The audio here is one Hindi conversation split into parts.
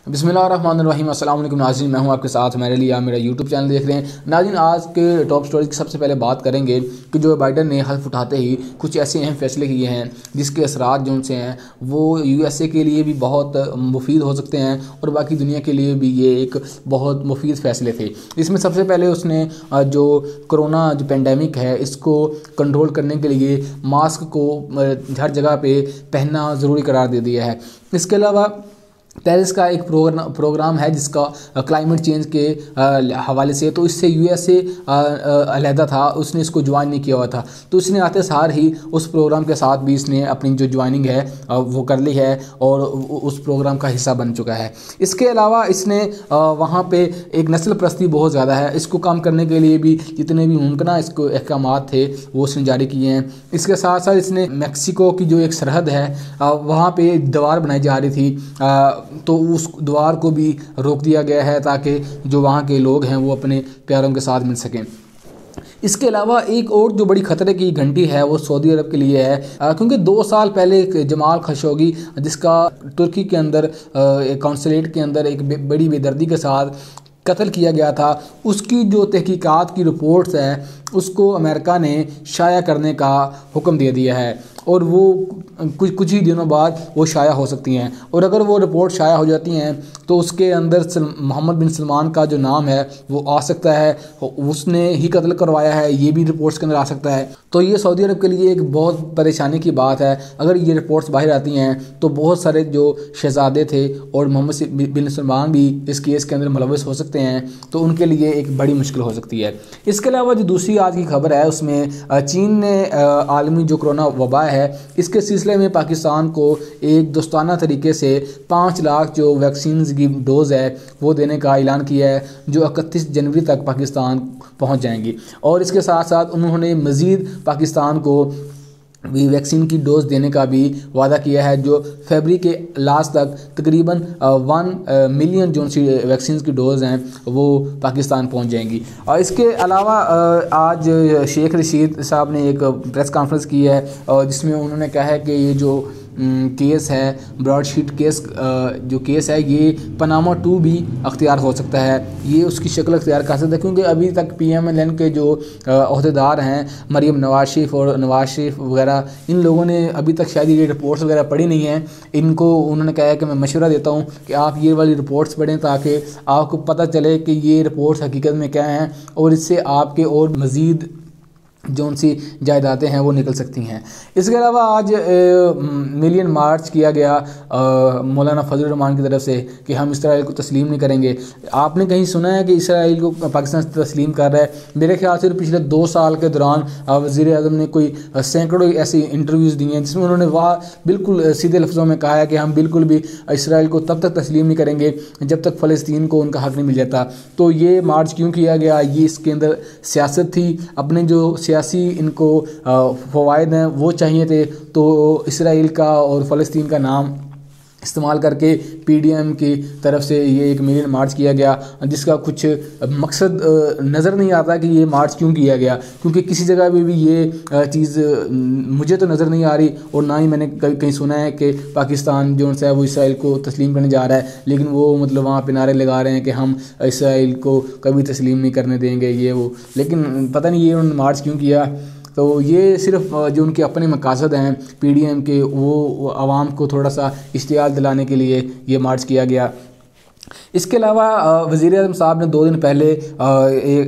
बिस्मिल्लाहिर्रहमानिर्रहीम। अस्सलाम वालेकुम नाज़रीन, मैं हूं आपके साथ मेरे लिए आप मेरा यूट्यूब चैनल देख रहे हैं। नाज़रीन, आज के टॉप स्टोरी की सबसे पहले बात करेंगे कि जो बाइडन ने हल्फ उठाते ही कुछ ऐसे अहम फैसले किए हैं जिसके असरात जो उनसे हैं वो USA के लिए भी बहुत मुफीद हो सकते हैं और बाकी दुनिया के लिए भी ये एक बहुत मुफीद फ़ैसले थे। इसमें सबसे पहले उसने जो कोरोना जो पेंडेमिक है इसको कंट्रोल करने के लिए मास्क को हर जगह पे पहनना ज़रूरी करार दे दिया है। इसके अलावा पेरिस का एक प्रोग्राम है जिसका क्लाइमेट चेंज के हवाले से, तो इससे USA अलहदा था, उसने इसको ज्वाइन नहीं किया हुआ था, तो इसने आते सार ही उस प्रोग्राम के साथ भी इसने अपनी जो ज्वाइनिंग है वो कर ली है और उस प्रोग्राम का हिस्सा बन चुका है। इसके अलावा इसने वहाँ पे एक नस्ल परस्ती बहुत ज़्यादा है, इसको कम करने के लिए भी जितने भी मुमकिन इसको अहकामात थे वो उसने जारी किए हैं। इसके साथ साथ इसने मैक्सिको की जो एक सरहद है वहाँ पे दीवार बनाई जा रही थी, तो उस द्वार को भी रोक दिया गया है ताकि जो वहाँ के लोग हैं वो अपने प्यारों के साथ मिल सकें। इसके अलावा एक और जो बड़ी ख़तरे की घंटी है वो सऊदी अरब के लिए है, क्योंकि 2 साल पहले जमाल खशोगी जिसका तुर्की के अंदर कौंसलेट के अंदर एक बड़ी बेदर्दी के साथ कत्ल किया गया था, उसकी जो तहकीकात की रिपोर्ट्स है उसको अमेरिका ने शाया करने का हुक्म दे दिया है और वो कुछ ही दिनों बाद वो शाया हो सकती हैं। और अगर वो रिपोर्ट शाया हो जाती हैं तो उसके अंदर मोहम्मद बिन सलमान का जो नाम है वो आ सकता है, उसने ही कत्ल करवाया है, ये भी रिपोर्ट्स के अंदर आ सकता है। तो ये सऊदी अरब के लिए एक बहुत परेशानी की बात है। अगर ये रिपोर्ट्स बाहर आती हैं तो बहुत सारे जो शहजादे थे और मोहम्मद बिन सलमान भी इस केस के अंदर मुलव्वस हो सकते हैं, तो उनके लिए एक बड़ी मुश्किल हो सकती है। इसके अलावा जो दूसरी आज की खबर है उसमें चीन ने आलमी जो कोरोना वबा है इसके सिलसिले में पाकिस्तान को एक दोस्ताना तरीके से 5 लाख जो वैक्सीन की डोज़ है वो देने का ऐलान किया है, जो 31 जनवरी तक पाकिस्तान पहुंच जाएंगी। और इसके साथ साथ उन्होंने मज़ीद पाकिस्तान को भी वैक्सीन की डोज़ देने का भी वादा किया है, जो फरवरी के लास्ट तक तकरीबन 1 मिलियन जो सी वैक्सीन की डोज़ हैं वो पाकिस्तान पहुंच जाएंगी। और इसके अलावा आज शेख रशीद साहब ने एक प्रेस कॉन्फ्रेंस की है जिसमें उन्होंने कहा है कि ये जो केस है ब्रॉडशीट केस जो केस है ये पनामा 2 भी अख्तियार हो सकता है, ये उसकी शक्ल अख्तियार कर सकता है, क्योंकि अभी तक PMLN के जो अहदेदार हैं मरीम नवाज शरीफ वगैरह, इन लोगों ने अभी तक शायद ये रिपोर्ट्स वगैरह पढ़ी नहीं हैं। इनको उन्होंने कहा है कि मैं मशवरा देता हूँ कि आप ये वाली रिपोर्ट्स पढ़ें ताकि आपको पता चले कि ये रिपोर्ट्स हकीकत में क्या हैं और इससे आपके और मज़ीद जो उनसी जायदादें हैं वो निकल सकती हैं। इसके अलावा आज मिलियन मार्च किया गया मौलाना फजल रहमान की तरफ से कि हम इसराइल को तस्लीम नहीं करेंगे। आपने कहीं सुना है कि इसराइल को पाकिस्तान तस्लीम कर रहा है? मेरे ख्याल से पिछले 2 साल के दौरान वज़ीर आज़म ने कोई सैकड़ों ऐसी इंटरव्यूज़ दी हैं जिसमें उन्होंने वह बिल्कुल सीधे लफ्ज़ों में कहा है कि हम बिल्कुल भी इसराइल को तब तक तस्लीम नहीं करेंगे जब तक फ़लस्तीन को उनका हक़ नहीं मिल जाता। तो ये मार्च क्यों किया गया? ये इसके अंदर सियासत थी, अपने जो सियासी इनको फ़वाइद हैं वो चाहिए थे, तो इसराइल का और फ़लस्तीन का नाम इस्तेमाल करके PDM की तरफ से ये एक मिलियन मार्च किया गया, जिसका कुछ मकसद नज़र नहीं आता कि ये मार्च क्यों किया गया, क्योंकि किसी जगह पे भी ये चीज़ मुझे तो नज़र नहीं आ रही और ना ही मैंने कहीं सुना है कि पाकिस्तान जो है वो इसराइल को तस्लीम करने जा रहा है। लेकिन वो मतलब वहाँ पे नारे लगा रहे हैं कि हम इसराइल को कभी तस्लीम नहीं करने देंगे ये वो, लेकिन पता नहीं ये उन्होंने मार्च क्यों किया। तो ये सिर्फ जो उनके अपने मकासद हैं PDM के वो आवाम को थोड़ा सा इश्तियाल दिलाने के लिए ये मार्च किया गया। इसके अलावा वज़ीर आज़म साहब ने 2 दिन पहले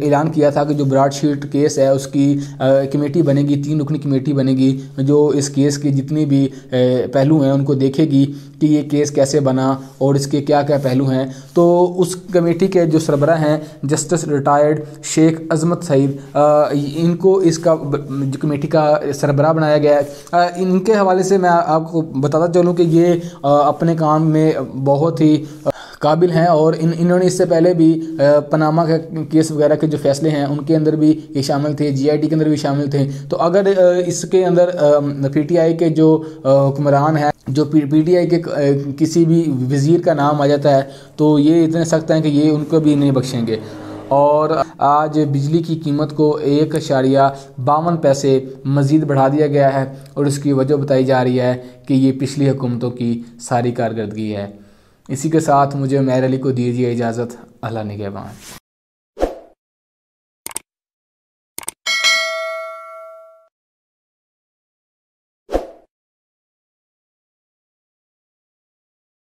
ऐलान किया था कि जो ब्रॉडशीट केस है उसकी कमेटी बनेगी, 3 रुकनी कमेटी बनेगी जो इस केस के जितने भी पहलू हैं उनको देखेगी कि ये केस कैसे बना और इसके क्या क्या पहलू हैं। तो उस कमेटी के जो सरबराह हैं जस्टिस रिटायर्ड शेख अज़मत सईद, इनको इसका जो कमेटी का सरबराह बनाया गया है। इनके हवाले से मैं आपको बताता चलूँ कि ये अपने काम में बहुत ही काबिल हैं और इन्होंने इससे पहले भी पनामा का केस वगैरह के जो फैसले हैं उनके अंदर भी ये शामिल थे, GIT के अंदर भी शामिल थे। तो अगर इसके अंदर PTI के जो हुक्मरान हैं, जो PTI के किसी भी वज़ीर का नाम आ जाता है तो ये इतने सख्त हैं कि ये उनको भी नहीं बख्शेंगे। और आज बिजली की कीमत को 1.52 पैसे मज़ीद बढ़ा दिया गया है और इसकी वजह बताई जा रही है कि ये पिछली हुकूमतों की सारी कारकर्दगी है। इसी के साथ मुझे मेहर अली को दीजिए इजाज़त। अल्लाह निगहबान।